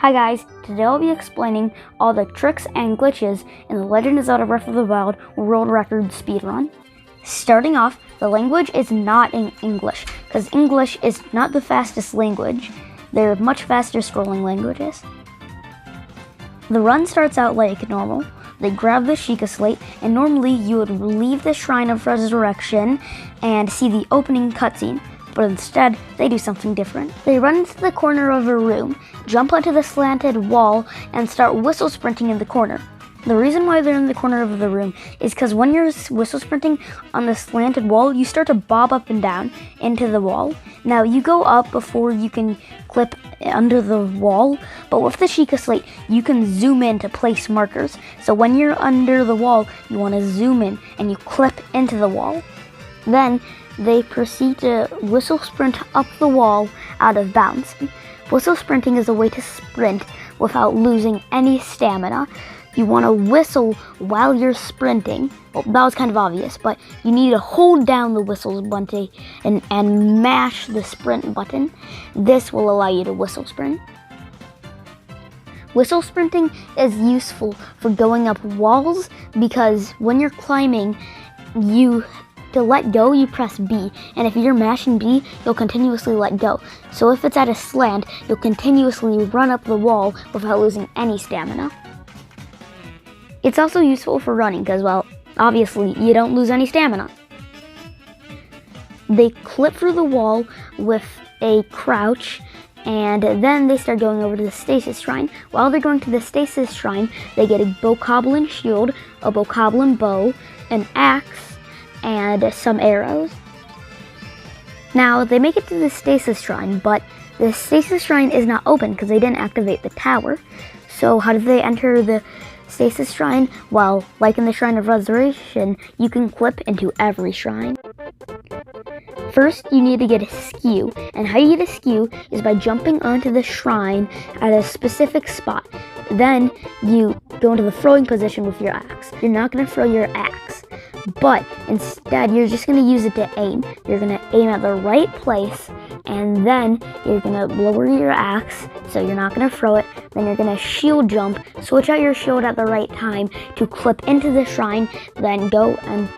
Hi guys, today I'll be explaining all the tricks and glitches in The Legend of Zelda Breath of the Wild World Record Speedrun. Starting off, the language is not in English, because English is not the fastest language. There are much faster scrolling languages. The run starts out like normal. They grab the Sheikah Slate, and normally you would leave the Shrine of Resurrection and see the opening cutscene. But instead, they do something different. They run into the corner of a room, jump onto the slanted wall, and start whistle sprinting in the corner. The reason why they're in the corner of the room is because when you're whistle sprinting on the slanted wall, you start to bob up and down into the wall. Now, you go up before you can clip under the wall, but with the Sheikah Slate, you can zoom in to place markers. So when you're under the wall, you want to zoom in and you clip into the wall. Then, they proceed to whistle sprint up the wall out of bounds. Whistle sprinting is a way to sprint without losing any stamina. You want to whistle while you're sprinting. Well, that was kind of obvious, but you need to hold down the whistle button and mash the sprint button. This will allow you to whistle sprint. Whistle sprinting is useful for going up walls because when you're climbing, to let go, you press B, and if you're mashing B, you'll continuously let go. So if it's at a slant, you'll continuously run up the wall without losing any stamina. It's also useful for running because, well, obviously, you don't lose any stamina. They clip through the wall with a crouch, and then they start going over to the Stasis Shrine. While they're going to the Stasis Shrine, they get a Bokoblin shield, a Bokoblin bow, an axe, and some arrows. Now, they make it to the Stasis Shrine, but the Stasis Shrine is not open because they didn't activate the tower. So how did they enter the Stasis Shrine? Well, like in the Shrine of Resurrection, you can clip into every shrine. First, you need to get a skew, and how you get a skew is by jumping onto the shrine at a specific spot. Then, you go into the throwing position with your axe. You're not going to throw your axe, but instead, you're just going to use it to aim. You're going to aim at the right place, and then you're going to lower your axe, so you're not going to throw it. Then you're going to shield jump, switch out your shield at the right time to clip into the shrine, then go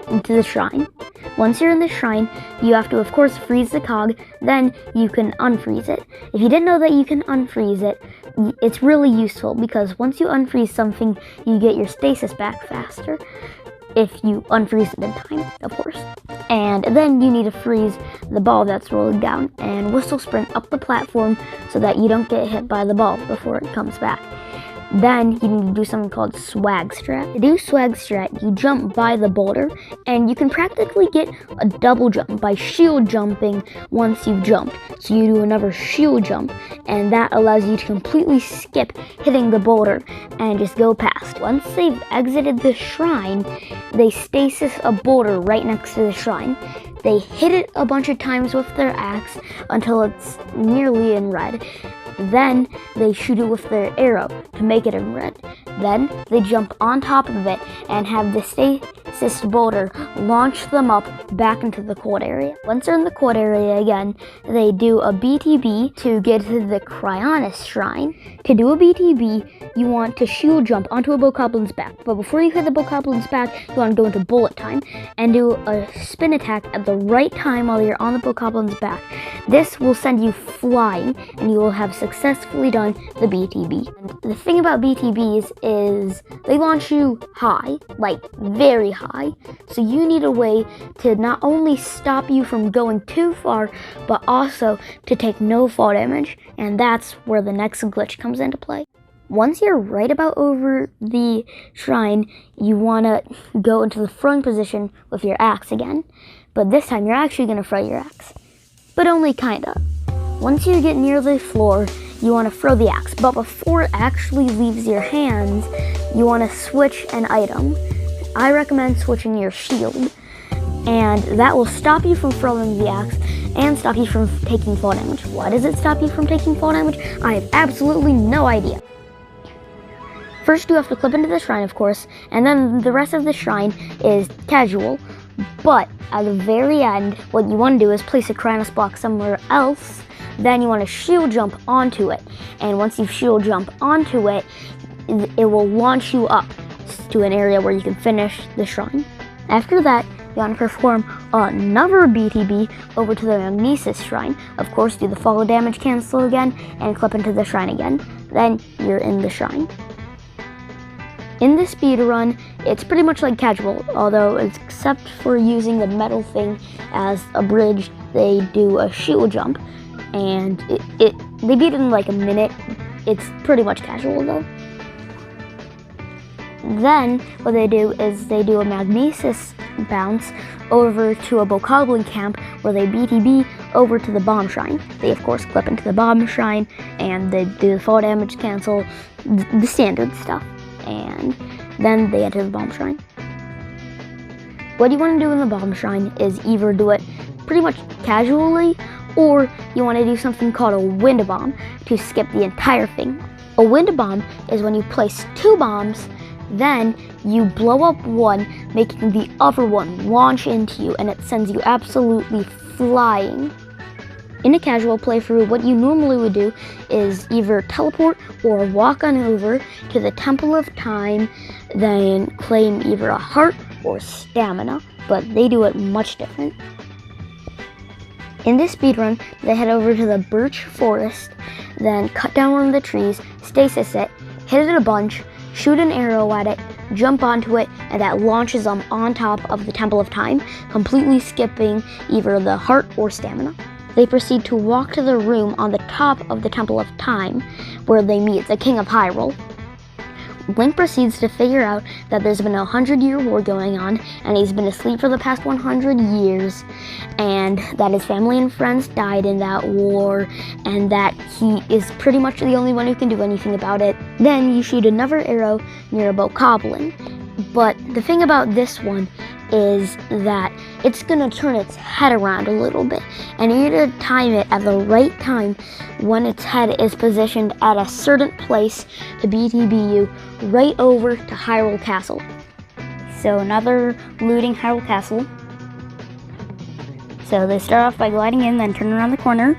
into the shrine. Once you're in the shrine, you have to, of course, freeze the cog, then you can unfreeze it. If you didn't know that you can unfreeze it, it's really useful because once you unfreeze something, you get your stasis back faster. If you unfreeze it in time, of course. And then you need to freeze the ball that's rolling down and whistle sprint up the platform so that you don't get hit by the ball before it comes back. Then you need to do something called swag strat. To do swag strat, you jump by the boulder, and you can practically get a double jump by shield jumping once you've jumped. So you do another shield jump, and that allows you to completely skip hitting the boulder and just go past. Once they've exited the shrine, they stasis a boulder right next to the shrine. They hit it a bunch of times with their axe until it's nearly in red. Then they shoot it with their arrow to make it in red. Then they jump on top of it and have the stasis boulder launch them up back into the cold area. Once they're in the cold area again, they do a BTB to get to the Cryonis Shrine. To do a BTB, you want to shield jump onto a Bokoblin's back. But before you hit the Bokoblin's back, you want to go into bullet time and do a spin attack at the right time while you're on the Bokoblin's back. This will send you flying, and you will have successfully done the BTB. And the thing about BTBs is they launch you high, like very high. So you need a way to not only stop you from going too far, but also to take no fall damage. And that's where the next glitch comes into play. Once you're right about over the shrine, you want to go into the throwing position with your axe again. But this time you're actually going to throw your axe. But only kinda. Once you get near the floor, you want to throw the axe, but before it actually leaves your hands, you want to switch an item. I recommend switching your shield, and that will stop you from throwing the axe and stop you from taking fall damage. Why does it stop you from taking fall damage? I have absolutely no idea. First, you have to clip into the shrine, of course, and then the rest of the shrine is casual. But at the very end, what you want to do is place a Cryonis block somewhere else then you want to shield jump onto it. And once you shield jump onto it, it will launch you up to an area where you can finish the shrine. After that, you want to perform another BTB over to the Magnesis Shrine. Of course, do the follow damage cancel again and clip into the shrine again. Then you're in the shrine. In the speedrun, it's pretty much like casual, although except for using the metal thing as a bridge, they do a shield jump, and they beat it in like a minute. It's pretty much casual though. Then what they do is they do a Magnesis bounce over to a Bokoblin camp where they BTB over to the bomb shrine. They of course clip into the bomb shrine and they do the fall damage cancel, the standard stuff, and then they enter the bomb shrine. What you want to do in the bomb shrine is either do it pretty much casually, or you want to do something called a wind bomb to skip the entire thing. A wind bomb is when you place 2 bombs, then you blow up one, making the other one launch into you, and it sends you absolutely flying. In a casual playthrough, what you normally would do is either teleport or walk on over to the Temple of Time, then claim either a heart or stamina, but they do it much different. In this speedrun, they head over to the birch forest, then cut down one of the trees, stasis it, hit it a bunch, shoot an arrow at it, jump onto it, and that launches them on top of the Temple of Time, completely skipping either the heart or stamina. They proceed to walk to the room on the top of the Temple of Time, where they meet the King of Hyrule. Link proceeds to figure out that there's been a 100-year war going on, and he's been asleep for the past 100 years, and that his family and friends died in that war, and that he is pretty much the only one who can do anything about it. Then you shoot another arrow near a Bokoblin. But the thing about this one is that it's gonna turn its head around a little bit, and you need to time it at the right time when its head is positioned at a certain place to BTB you right over to Hyrule Castle. So another looting Hyrule Castle. So they start off by gliding in, then turn around the corner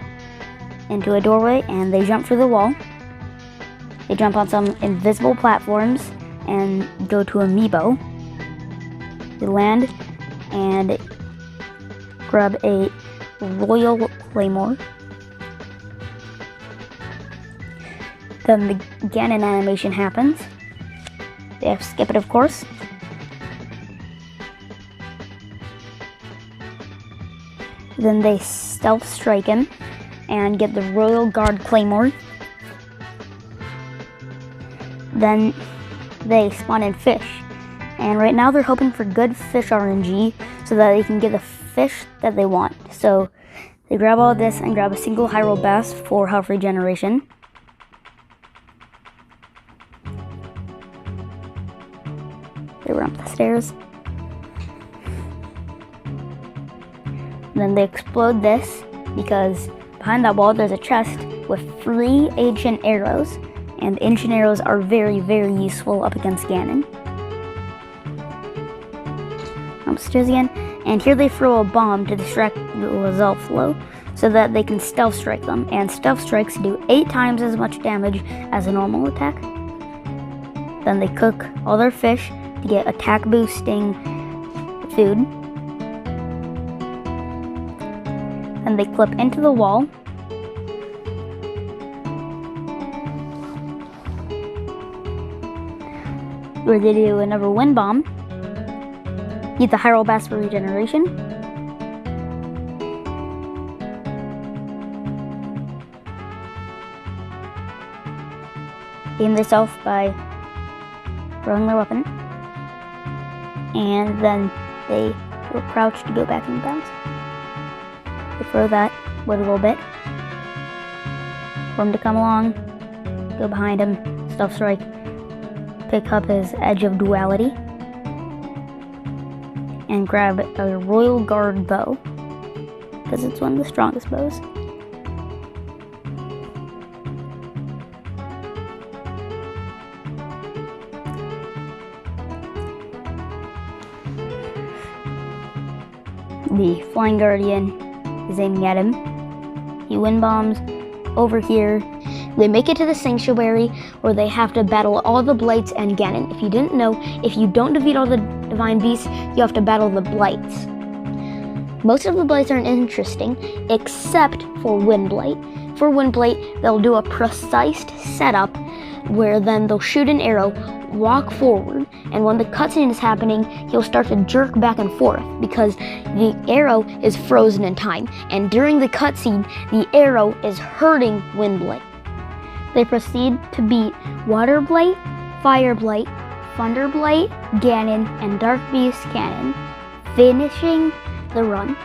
into a doorway, and they jump through the wall. They jump on some invisible platforms and go to Amiibo. They land and grab a Royal Claymore. Then the Ganon animation happens. They have to skip it, of course. Then they stealth strike him and get the Royal Guard Claymore. Then they spawn in fish. And right now they're hoping for good fish RNG so that they can get the fish that they want. So they grab all of this and grab a single Hyrule Bass for health regeneration. They run up the stairs. Then they explode this because behind that wall there's a chest with 3 ancient arrows. And ancient arrows are very, very useful up against Ganon. Upstairs again, and here they throw a bomb to distract the Lazel flow so that they can stealth strike them, and stealth strikes do 8 times as much damage as a normal attack. Then they cook all their fish to get attack boosting food. And they clip into the wall. Where they do another wind bomb. Eat the Hyrule Bass for regeneration. Aim themselves by throwing their weapon. And then they do a crouch to go back in bounds. They throw that, wait a little bit. For him to come along, go behind him, stealth strike, pick up his Edge of Duality, and grab a Royal Guard bow, because it's one of the strongest bows. The Flying Guardian is aiming at him. He wind bombs, over here. They make it to the sanctuary where they have to battle all the blights and Ganon. If you didn't know, if you don't defeat all the divine beasts, you have to battle the blights. Most of the blights aren't interesting, except for Windblight. For Windblight, they'll do a precise setup where then they'll shoot an arrow, walk forward, and when the cutscene is happening, he'll start to jerk back and forth because the arrow is frozen in time, and during the cutscene, the arrow is hurting Windblight. They proceed to beat Water Blight, Fire Blight, Thunder Blight, Ganon, and Dark Beast Ganon, finishing the run.